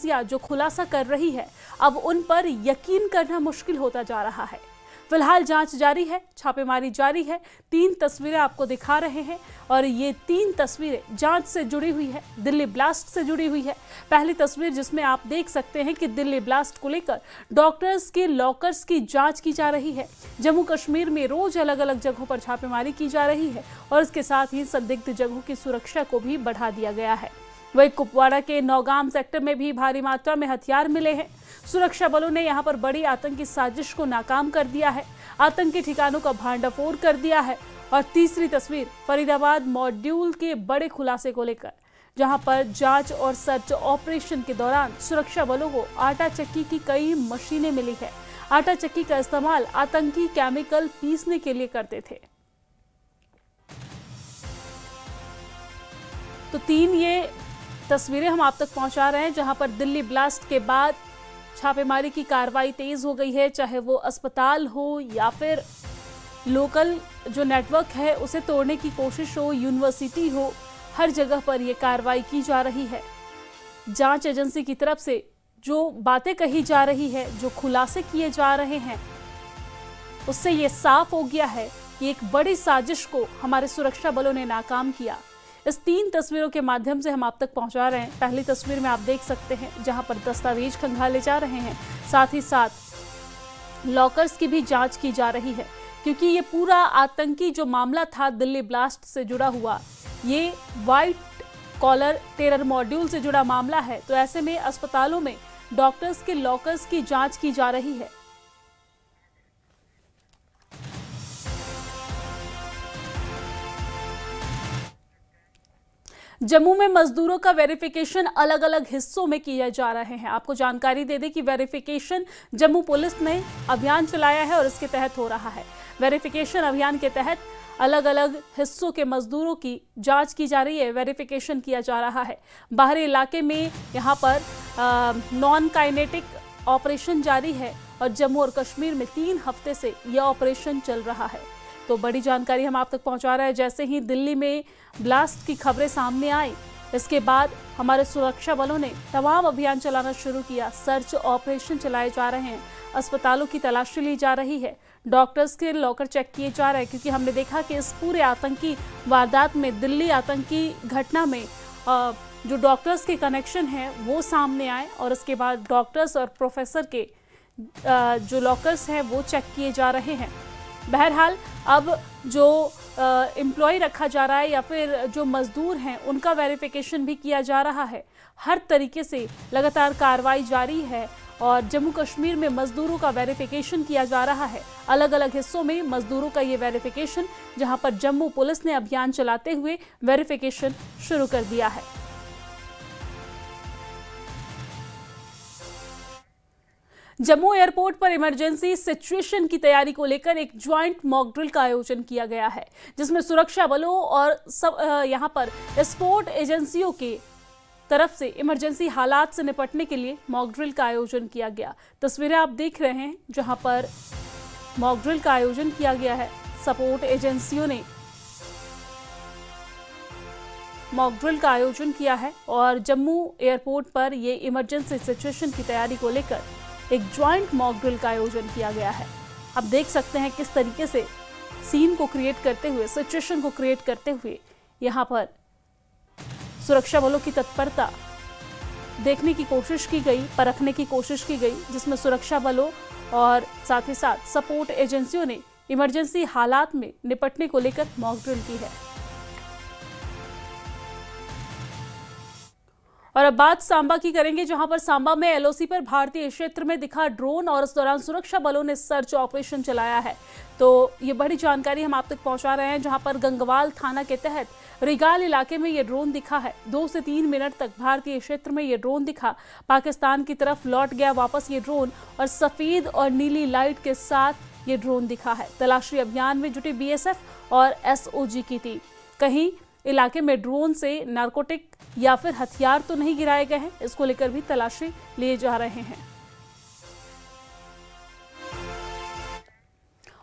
एजेंसियां जो खुलासा कर रही है, अब उन पर यकीन करना मुश्किल होता जा रहा है। फिलहाल जांच जारी है, छापेमारी जारी है। 3 तस्वीरें आपको दिखा रहे हैं और ये 3 तस्वीरें जांच से जुड़ी हुई है, दिल्ली ब्लास्ट से जुड़ी हुई है। पहली तस्वीर जिसमें आप देख सकते हैं कि दिल्ली ब्लास्ट को लेकर डॉक्टर्स के लॉकर्स की जांच की जा रही है। जम्मू कश्मीर में रोज अलग अलग जगहों पर छापेमारी की जा रही है और इसके साथ ही संदिग्ध जगहों की सुरक्षा को भी बढ़ा दिया गया है। वहीं कुपवाड़ा के नौगाम सेक्टर में भी भारी मात्रा में हथियार मिले हैं। सुरक्षा बलों ने यहां पर बड़ी आतंकी साजिश को नाकाम कर दिया है, आतंकी ठिकानों का भांडाफोड़ कर दिया है। और तीसरी तस्वीर फरीदाबाद मॉड्यूल के बड़े खुलासे को लेकर, जहां पर जांच और सर्च ऑपरेशन के दौरान सुरक्षा बलों को आटा चक्की की कई मशीनें मिली है। आटा चक्की का इस्तेमाल आतंकी केमिकल पीसने के लिए करते थे। तो 3 ये तस्वीरें हम आप तक पहुंचा रहे हैं, जहां पर दिल्ली ब्लास्ट के बाद छापेमारी की कार्रवाई तेज हो गई है। चाहे वो अस्पताल हो या फिर लोकल जो नेटवर्क है उसे तोड़ने की कोशिश हो, यूनिवर्सिटी हो, हर जगह पर यह कार्रवाई की जा रही है। जांच एजेंसी की तरफ से जो बातें कही जा रही है, जो खुलासे किए जा रहे हैं, उससे ये साफ हो गया है कि एक बड़ी साजिश को हमारे सुरक्षा बलों ने नाकाम किया। इस 3 तस्वीरों के माध्यम से हम आप तक पहुंचा रहे हैं। पहली तस्वीर में आप देख सकते हैं जहां पर दस्तावेज खंगाले जा रहे हैं, साथ ही साथ लॉकर्स की भी जांच की जा रही है, क्योंकि ये पूरा आतंकी जो मामला था दिल्ली ब्लास्ट से जुड़ा हुआ, ये व्हाइट कॉलर टेरर मॉड्यूल से जुड़ा मामला है। तो ऐसे में अस्पतालों में डॉक्टर्स के लॉकर्स की जांच की जा रही है। जम्मू में मजदूरों का वेरिफिकेशन अलग अलग हिस्सों में किए जा रहे हैं। आपको जानकारी दे दें कि वेरिफिकेशन जम्मू पुलिस ने अभियान चलाया है और इसके तहत हो रहा है। वेरिफिकेशन अभियान के तहत अलग अलग हिस्सों के मजदूरों की जांच की जा रही है, वेरिफिकेशन किया जा रहा है। बाहरी इलाके में यहाँ पर नॉन काइनेटिक ऑपरेशन जारी है और जम्मू और कश्मीर में 3 हफ्ते से यह ऑपरेशन चल रहा है। तो बड़ी जानकारी हम आप तक पहुंचा रहे हैं। जैसे ही दिल्ली में ब्लास्ट की खबरें सामने आई, इसके बाद हमारे सुरक्षा बलों ने तमाम अभियान चलाना शुरू किया। सर्च ऑपरेशन चलाए जा रहे हैं, अस्पतालों की तलाशी ली जा रही है, डॉक्टर्स के लॉकर चेक किए जा रहे हैं, क्योंकि हमने देखा कि इस पूरे आतंकी वारदात में, दिल्ली आतंकी घटना में जो डॉक्टर्स के कनेक्शन हैं वो सामने आए और उसके बाद डॉक्टर्स और प्रोफेसर के जो लॉकर्स हैं वो चेक किए जा रहे हैं। बहरहाल अब जो एम्प्लॉय रखा जा रहा है या फिर जो मजदूर हैं उनका वेरिफिकेशन भी किया जा रहा है। हर तरीके से लगातार कार्रवाई जारी है और जम्मू कश्मीर में मजदूरों का वेरिफिकेशन किया जा रहा है। अलग अलग हिस्सों में मजदूरों का ये वेरिफिकेशन, जहां पर जम्मू पुलिस ने अभियान चलाते हुए वेरिफिकेशन शुरू कर दिया है। जम्मू एयरपोर्ट पर इमरजेंसी सिचुएशन की तैयारी को लेकर एक ज्वाइंट मॉक ड्रिल का आयोजन किया गया है, जिसमें सुरक्षा बलों और सब यहां पर स्पोर्ट एजेंसियों के तरफ से इमरजेंसी हालात से निपटने के लिए मॉक ड्रिल का आयोजन किया गया। तस्वीरें आप देख रहे हैं जहां पर मॉक ड्रिल का आयोजन किया गया है। सपोर्ट एजेंसियों ने मॉक ड्रिल का आयोजन किया है और जम्मू एयरपोर्ट पर ये इमरजेंसी सिचुएशन की तैयारी को लेकर एक ज्वाइंट मॉक ड्रिल का आयोजन किया गया है। आप देख सकते हैं किस तरीके से सीन को क्रिएट करते हुए, सिचुएशन को क्रिएट करते हुए यहाँ पर सुरक्षा बलों की तत्परता देखने की कोशिश की गई, परखने की कोशिश की गई, जिसमें सुरक्षा बलों और साथ ही साथ सपोर्ट एजेंसियों ने इमरजेंसी हालात में निपटने को लेकर मॉक ड्रिल की है। और अब बात सांबा की करेंगे, जहां पर सांबा में एलओसी पर भारतीय क्षेत्र में दिखा ड्रोन और इस दौरान सुरक्षा बलों ने सर्च ऑपरेशन चलाया है। तो ये बड़ी जानकारी हम आप तक पहुंचा रहे हैं, जहां पर गंगवाल थाना के तहत रिगाल इलाके में ये ड्रोन दिखा है। 2 से 3 मिनट तक भारतीय क्षेत्र में ये ड्रोन दिखा, पाकिस्तान की तरफ लौट गया वापस ये ड्रोन और सफेद और नीली लाइट के साथ ये ड्रोन दिखा है। तलाशी अभियान में जुटी बीएसएफ और एसओजी की टीम। कहीं इलाके में ड्रोन से नारकोटिक या फिर हथियार तो नहीं गिराए गए हैं, इसको लेकर भी तलाशी लिए जा रहे हैं।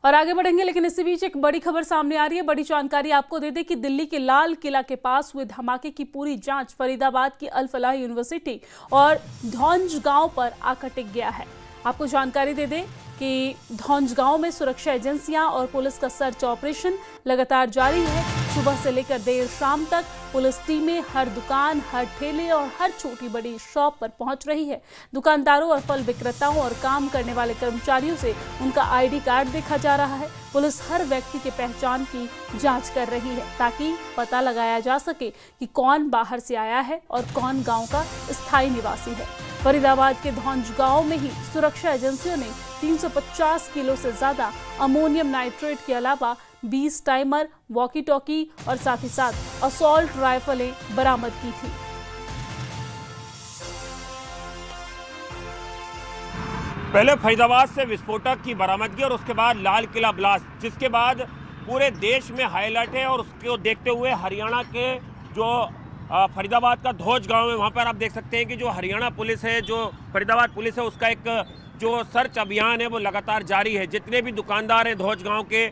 और आगे बढ़ेंगे, लेकिन इसी बीच एक बड़ी खबर सामने आ रही है। बड़ी जानकारी आपको दे दें कि दिल्ली के लाल किला के पास हुए धमाके की पूरी जांच फरीदाबाद की अल फलाह यूनिवर्सिटी और धौंज गांव पर आकर टिक गया है। आपको जानकारी दे दें कि धौंज गांव में सुरक्षा एजेंसियां और पुलिस का सर्च ऑपरेशन लगातार जारी है। सुबह से लेकर देर शाम तक पुलिस टीमें हर दुकान, हर ठेले और हर छोटी बड़ी शॉप पर पहुंच रही है। दुकानदारों और फल विक्रेताओं और काम करने वाले कर्मचारियों से उनका आईडी कार्ड देखा जा रहा है। पुलिस हर व्यक्ति के पहचान की जांच कर रही है ताकि पता लगाया जा सके कि कौन बाहर से आया है और कौन गांव का स्थायी निवासी है। फरीदाबाद के धौंज गांव में ही सुरक्षा एजेंसियों ने 350 किलो से ज्यादा अमोनियम नाइट्रेट के अलावा 20 टाइमर, वॉकी टॉकी और साथ ही साथ असॉल्ट राइफलें बरामद की थी। पहले फरीदाबाद से विस्फोटक की बरामदगी और उसके बाद लाल किला ब्लास्ट, जिसके बाद पूरे देश में हाईलाइट है। और उसको देखते हुए हरियाणा के जो फरीदाबाद का धौंज गांव है, वहां पर आप देख सकते हैं कि जो हरियाणा पुलिस है, जो फरीदाबाद पुलिस है, उसका एक जो सर्च अभियान है वो लगातार जारी है। जितने भी दुकानदार हैं धौंज गांव के,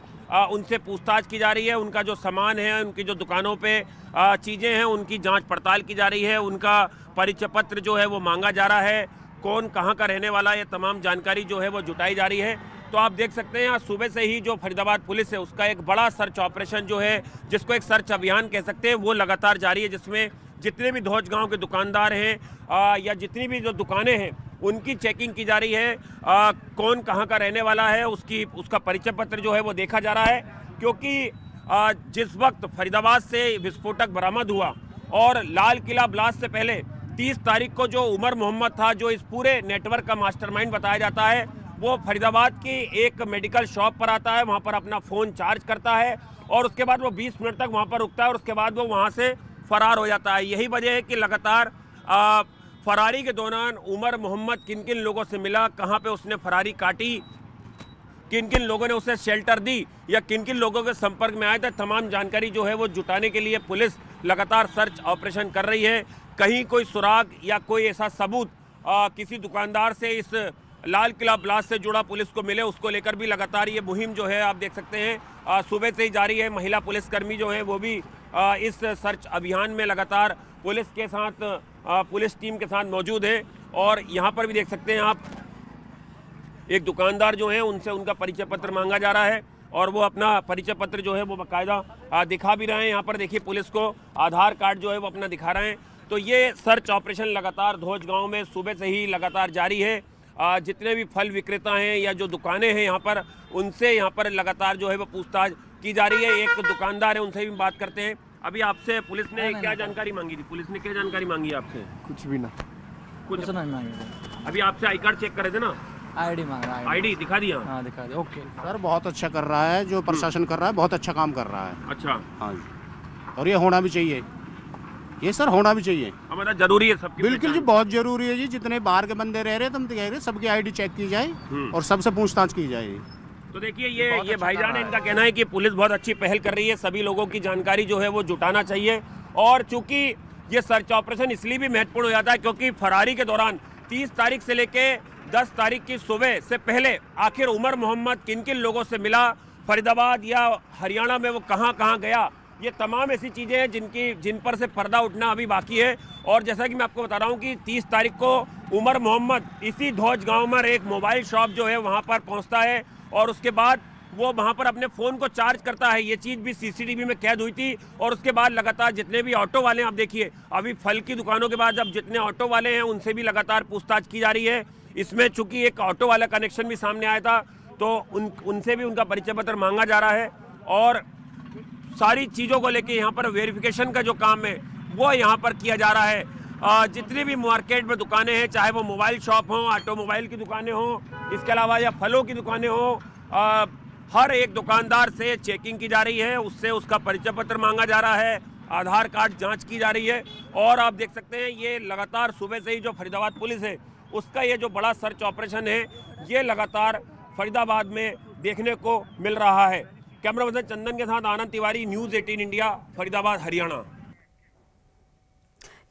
उनसे पूछताछ की जा रही है। उनका जो सामान है, उनकी जो दुकानों पे चीज़ें हैं, उनकी जांच पड़ताल की जा रही है। उनका परिचय पत्र जो है वो मांगा जा रहा है। कौन कहाँ का रहने वाला है, ये तमाम जानकारी जो है वो जुटाई जा रही है। तो आप देख सकते हैं आज सुबह से ही जो फरीदाबाद पुलिस है उसका एक बड़ा सर्च ऑपरेशन जो है, जिसको एक सर्च अभियान कह सकते हैं, वो लगातार जारी है। जिसमें जितने भी धौंज गांव के दुकानदार हैं या जितनी भी जो दुकानें हैं उनकी चेकिंग की जा रही है। कौन कहाँ का रहने वाला है, उसका परिचय पत्र जो है वो देखा जा रहा है। क्योंकि जिस वक्त फरीदाबाद से विस्फोटक बरामद हुआ और लाल किला ब्लास्ट से पहले 30 तारीख को जो उमर मोहम्मद था, जो इस पूरे नेटवर्क का मास्टरमाइंड बताया जाता है, वो फरीदाबाद की एक मेडिकल शॉप पर आता है, वहाँ पर अपना फ़ोन चार्ज करता है और उसके बाद वो 20 मिनट तक वहाँ पर रुकता है और उसके बाद वो वहाँ से फरार हो जाता है। यही वजह है कि लगातार फरारी के दौरान उमर मोहम्मद किन किन लोगों से मिला, कहाँ पे उसने फरारी काटी, किन किन लोगों ने उसे शेल्टर दी या किन किन लोगों के संपर्क में आए थे, तमाम जानकारी जो है वो जुटाने के लिए पुलिस लगातार सर्च ऑपरेशन कर रही है। कहीं कोई सुराग या कोई ऐसा सबूत किसी दुकानदार से इस लाल किला ब्लास्ट से जुड़ा पुलिस को मिले, उसको लेकर भी लगातार ये मुहिम जो है आप देख सकते हैं सुबह से ही जारी है। महिला पुलिसकर्मी जो है वो भी इस सर्च अभियान में लगातार पुलिस के साथ, पुलिस टीम के साथ मौजूद है। और यहाँ पर भी देख सकते हैं आप, एक दुकानदार जो है उनसे उनका परिचय पत्र मांगा जा रहा है और वो अपना परिचय पत्र जो है वो बाकायदा दिखा भी रहे हैं। यहाँ पर देखिए पुलिस को आधार कार्ड जो है वो अपना दिखा रहे हैं। तो ये सर्च ऑपरेशन लगातार धौंज गांव में सुबह से ही लगातार जारी है। जितने भी फल विक्रेता हैं या जो दुकानें हैं यहाँ पर, उनसे यहाँ पर लगातार जो है वो पूछताछ की जा रही है। एक दुकानदार है, उनसे भी बात करते हैं। अभी आपसे पुलिस ने क्या जानकारी मांगी थी? पुलिस ने क्या जानकारी मांगी आपसे? कुछ भी ना, कुछ नहीं मांगी। अभी आपसे आई कार्ड चेक करे थे ना? आईडी मांग रहा है। आईडी दिखा दिया? हाँ दिखा दिया। ओके सर, बहुत अच्छा कर रहा है, जो प्रशासन कर रहा है बहुत अच्छा काम कर रहा है। अच्छा, हाँ जी, और ये होना भी चाहिए, ये सर होना भी चाहिए। हमारा जरूरी है सबकी? बिल्कुल जी, बहुत जरूरी है जी। जितने बाहर के बंदे रह रहे हैं, तुम कह रहे सबकी आईडी चेक की जाए और सबसे पूछताछ की जाए। तो देखिए ये भाईजान है, इनका कहना है कि पुलिस बहुत अच्छी पहल कर रही है, सभी लोगों की जानकारी जो है वो जुटाना चाहिए। और चूंकि ये सर्च ऑपरेशन इसलिए भी महत्वपूर्ण हो जाता है क्योंकि फरारी के दौरान 30 तारीख से लेके 10 तारीख की सुबह से पहले आखिर उमर मोहम्मद किन किन लोगों से मिला, फरीदाबाद या हरियाणा में वो कहाँ कहाँ गया, ये तमाम ऐसी चीज़ें हैं जिन पर से पर्दा उठना अभी बाकी है। और जैसा कि मैं आपको बता रहा हूँ कि 30 तारीख को उमर मोहम्मद इसी धौंज गांव में एक मोबाइल शॉप जो है वहाँ पर पहुँचता है और उसके बाद वो वहाँ पर अपने फ़ोन को चार्ज करता है। ये चीज़ भी सीसीटीवी में कैद हुई थी। और उसके बाद लगातार जितने भी ऑटो वाले हैं, आप देखिए अभी फल की दुकानों के बाद अब जितने ऑटो वाले हैं उनसे भी लगातार पूछताछ की जा रही है। इसमें चूँकि एक ऑटो वाला कनेक्शन भी सामने आया था तो उनसे भी उनका परिचय पत्र मांगा जा रहा है। और सारी चीज़ों को लेके यहाँ पर वेरिफिकेशन का जो काम है वो यहाँ पर किया जा रहा है। जितनी भी मार्केट में दुकानें हैं, चाहे वो मोबाइल शॉप हों, ऑटोमोबाइल की दुकानें हों, इसके अलावा या फलों की दुकानें हों, हर एक दुकानदार से चेकिंग की जा रही है, उससे उसका परिचय पत्र मांगा जा रहा है, आधार कार्ड जांच की जा रही है। और आप देख सकते हैं ये लगातार सुबह से ही जो फरीदाबाद पुलिस है उसका ये जो बड़ा सर्च ऑपरेशन है ये लगातार फरीदाबाद में देखने को मिल रहा है। कैमरा पर्सन चंदन के साथ आनंद तिवारी, न्यूज़ 18 इंडिया, फरीदाबाद, हरियाणा।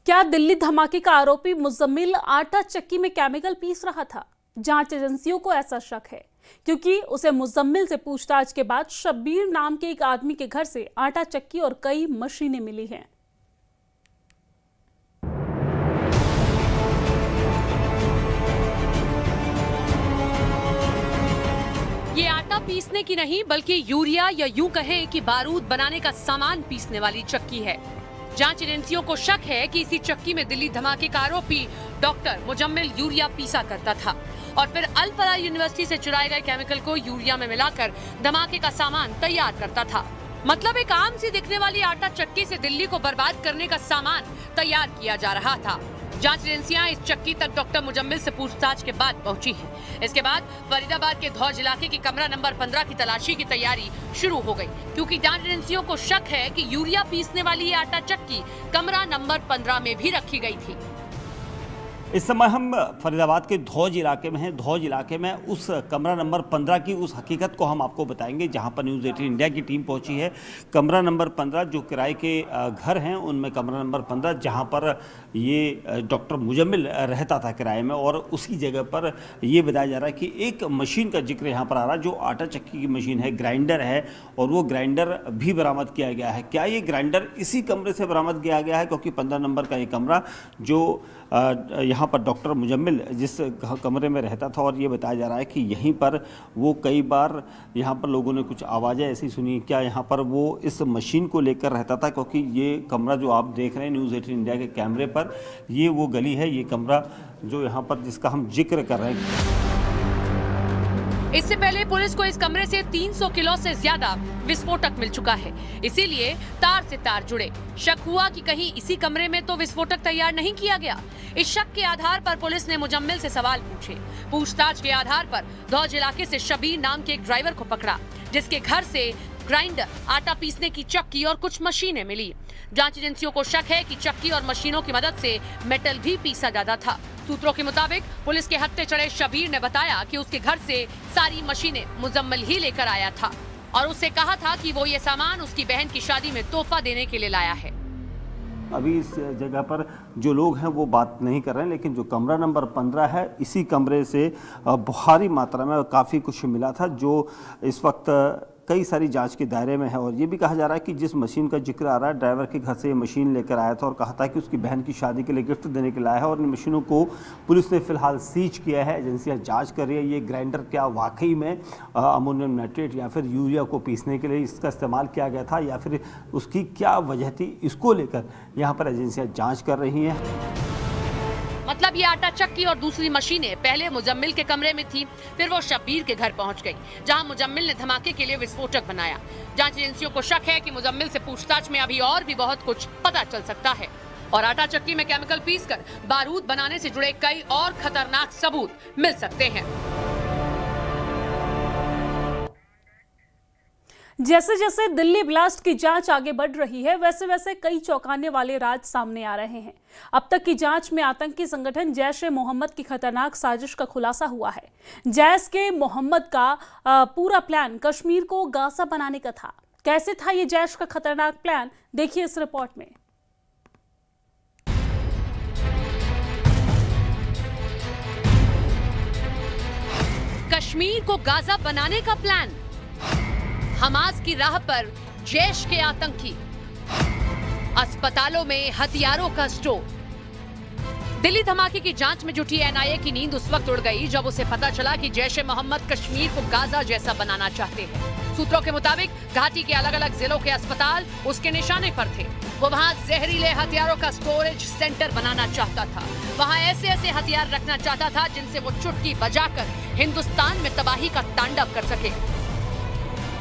क्या दिल्ली धमाके का आरोपी मुजम्मिल आटा चक्की में केमिकल पीस रहा था? जांच एजेंसियों को ऐसा शक है क्योंकि उसे मुजम्मिल से पूछताछ के बाद शब्बीर नाम के एक आदमी के घर से आटा चक्की और कई मशीनें मिली हैं। ये आटा पीसने की नहीं बल्कि यूरिया या यूं कहें कि बारूद बनाने का सामान पीसने वाली चक्की है। जांच एजेंसियों को शक है कि इसी चक्की में दिल्ली धमाके का आरोपी डॉक्टर मुजम्मिल यूरिया पीसा करता था और फिर अल फलाह यूनिवर्सिटी से चुराए गए केमिकल को यूरिया में मिलाकर धमाके का सामान तैयार करता था। मतलब एक आम सी दिखने वाली आटा चक्की से दिल्ली को बर्बाद करने का सामान तैयार किया जा रहा था। जांच एजेंसियां इस चक्की तक डॉक्टर मुजम्मिल से पूछताछ के बाद पहुंची हैं। इसके बाद फरीदाबाद के धौज इलाके के कमरा नंबर 15 की तलाशी की तैयारी शुरू हो गई, क्योंकि जांच एजेंसियों को शक है कि यूरिया पीसने वाली ये आटा चक्की कमरा नंबर 15 में भी रखी गई थी। इस समय हम फरीदाबाद के धौज इलाके में हैं। धौज इलाके में उस कमरा नंबर 15 की उस हकीकत को हम आपको बताएंगे जहां पर न्यूज़ 18 इंडिया की टीम पहुंची है। कमरा नंबर 15 जो किराए के घर हैं उनमें कमरा नंबर 15 जहां पर ये डॉक्टर मुजम्मिल रहता था किराए में, और उसी जगह पर ये बताया जा रहा है कि एक मशीन का जिक्र यहाँ पर आ रहा है जो आटा चक्की की मशीन है, ग्राइंडर है, और वो ग्राइंडर भी बरामद किया गया है। क्या ये ग्राइंडर इसी कमरे से बरामद किया गया है? क्योंकि 15 नंबर का ये कमरा जो यहाँ पर डॉक्टर मुजम्मिल जिस कमरे में रहता था, और ये बताया जा रहा है कि यहीं पर वो कई बार यहाँ पर लोगों ने कुछ आवाज़ें ऐसी सुनी, क्या यहाँ पर वो इस मशीन को लेकर रहता था? क्योंकि ये कमरा जो आप देख रहे हैं न्यूज़ 18 इंडिया के कैमरे पर, ये वो गली है, ये कमरा जो यहाँ पर जिसका हम जिक्र कर रहे हैं। इससे पहले पुलिस को इस कमरे से 300 किलो से ज्यादा विस्फोटक मिल चुका है, इसीलिए तार से तार जुड़े। शक हुआ कि कहीं इसी कमरे में तो विस्फोटक तैयार नहीं किया गया। इस शक के आधार पर पुलिस ने मुजम्मिल से सवाल पूछे। पूछताछ के आधार पर धौज इलाके से शबीर नाम के एक ड्राइवर को पकड़ा, जिसके घर से ग्राइंडर, आटा पीसने की चक्की और कुछ मशीनें मिली। जांच एजेंसियों को शक है कि चक्की और मशीनों की मदद से मेटल भी पीसा जाता था। सूत्रों के मुताबिक पुलिस के हत्थे चढ़े शबीर ने बताया कि उसके घर से सारी मशीनें मुजम्मिल ही लेकर आया था और उससे कहा था कि वो ये सामान उसकी बहन की शादी में तोहफा देने के लिए लाया है। अभी इस जगह पर जो लोग हैं वो बात नहीं कर रहे हैं, लेकिन जो कमरा नंबर 15 है, इसी कमरे से भारी मात्रा में काफ़ी कुछ मिला था जो इस वक्त कई सारी जांच के दायरे में है। और ये भी कहा जा रहा है कि जिस मशीन का जिक्र आ रहा है, ड्राइवर के घर से ये मशीन लेकर आया था और कहा था कि उसकी बहन की शादी के लिए गिफ्ट देने के लाया है, और इन मशीनों को पुलिस ने फिलहाल सीज किया है। एजेंसियां जांच कर रही है ये ग्राइंडर क्या वाकई में अमोनियम नाइट्रेट या फिर यूरिया को पीसने के लिए इसका इस्तेमाल किया गया था या फिर उसकी क्या वजह थी, इसको लेकर यहाँ पर एजेंसियाँ जाँच कर रही हैं। मतलब ये आटा चक्की और दूसरी मशीनें पहले मुजम्मिल के कमरे में थी, फिर वो शब्बीर के घर पहुंच गई, जहां मुजम्मिल ने धमाके के लिए विस्फोटक बनाया। जांच एजेंसियों को शक है कि मुजम्मिल से पूछताछ में अभी और भी बहुत कुछ पता चल सकता है और आटा चक्की में केमिकल पीसकर बारूद बनाने से जुड़े कई और खतरनाक सबूत मिल सकते हैं। जैसे जैसे दिल्ली ब्लास्ट की जांच आगे बढ़ रही है, वैसे वैसे कई चौंकाने वाले राज सामने आ रहे हैं। अब तक की जांच में आतंकी संगठन जैश ए मोहम्मद की खतरनाक साजिश का खुलासा हुआ है। जैश के मोहम्मद का पूरा प्लान कश्मीर को गाजा बनाने का था। कैसे था ये जैश का खतरनाक प्लान, देखिए इस रिपोर्ट में। कश्मीर को गाजा बनाने का प्लान, हमास की राह पर जैश के आतंकी, अस्पतालों में हथियारों का स्टोर। दिल्ली धमाके की जांच में जुटी एनआईए की नींद उस वक्त उड़ गई जब उसे पता चला कि जैश ए मोहम्मद कश्मीर को गाजा जैसा बनाना चाहते हैं। सूत्रों के मुताबिक घाटी के अलग अलग जिलों के अस्पताल उसके निशाने पर थे। वो वहां जहरीले हथियारों का स्टोरेज सेंटर बनाना चाहता था। वहां ऐसे ऐसे हथियार रखना चाहता था जिनसे वो चुटकी बजाकर हिंदुस्तान में तबाही का तांडव कर सके।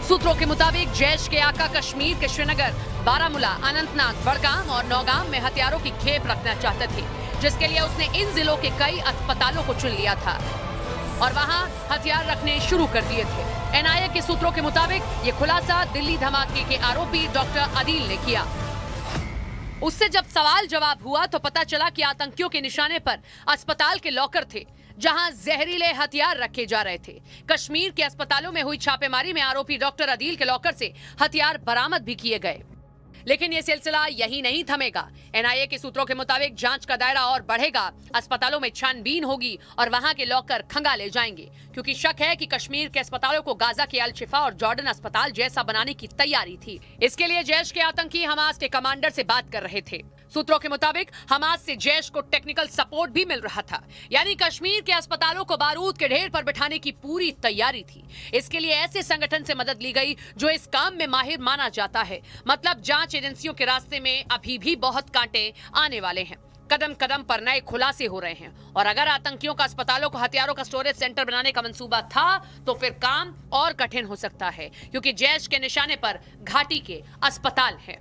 सूत्रों के मुताबिक जैश के आका कश्मीर के श्रीनगर, बारामूला, अनंतनाग, बड़गाम और नौगाम में हथियारों की खेप रखना चाहते थे, जिसके लिए उसने इन जिलों के कई अस्पतालों को चुन लिया था और वहां हथियार रखने शुरू कर दिए थे। एनआईए के सूत्रों के मुताबिक ये खुलासा दिल्ली धमाके के आरोपी डॉक्टर अदील ने किया। उससे जब सवाल जवाब हुआ तो पता चला कि आतंकियों के निशाने पर अस्पताल के लॉकर थे, जहां जहरीले हथियार रखे जा रहे थे। कश्मीर के अस्पतालों में हुई छापेमारी में आरोपी डॉक्टर अदील के लॉकर से हथियार बरामद भी किए गए। लेकिन ये सिलसिला यही नहीं थमेगा। एनआईए के सूत्रों के मुताबिक जांच का दायरा और बढ़ेगा। अस्पतालों में छानबीन होगी और वहां के लॉकर खंगाले जाएंगे, क्योंकि शक है कि कश्मीर के अस्पतालों को गाजा के अल शिफा और जॉर्डन अस्पताल जैसा बनाने की तैयारी थी। इसके लिए जैश के आतंकी हमास के कमांडर से बात कर रहे थे। सूत्रों के मुताबिक हमास से जैश को टेक्निकल सपोर्ट भी मिल रहा था, यानी कश्मीर के अस्पतालों को बारूद के ढेर पर बिठाने की पूरी तैयारी थी। इसके लिए ऐसे संगठन से मदद ली गई जो इस काम में माहिर माना जाता है। मतलब जांच एजेंसियों के रास्ते में अभी भी बहुत कांटे आने वाले हैं। कदम कदम पर नए खुलासे हो रहे हैं और अगर आतंकियों का अस्पतालों को हथियारों का स्टोरेज सेंटर बनाने का मंसूबा था तो फिर काम और कठिन हो सकता है, क्योंकि जैश के निशाने पर घाटी के अस्पताल हैं।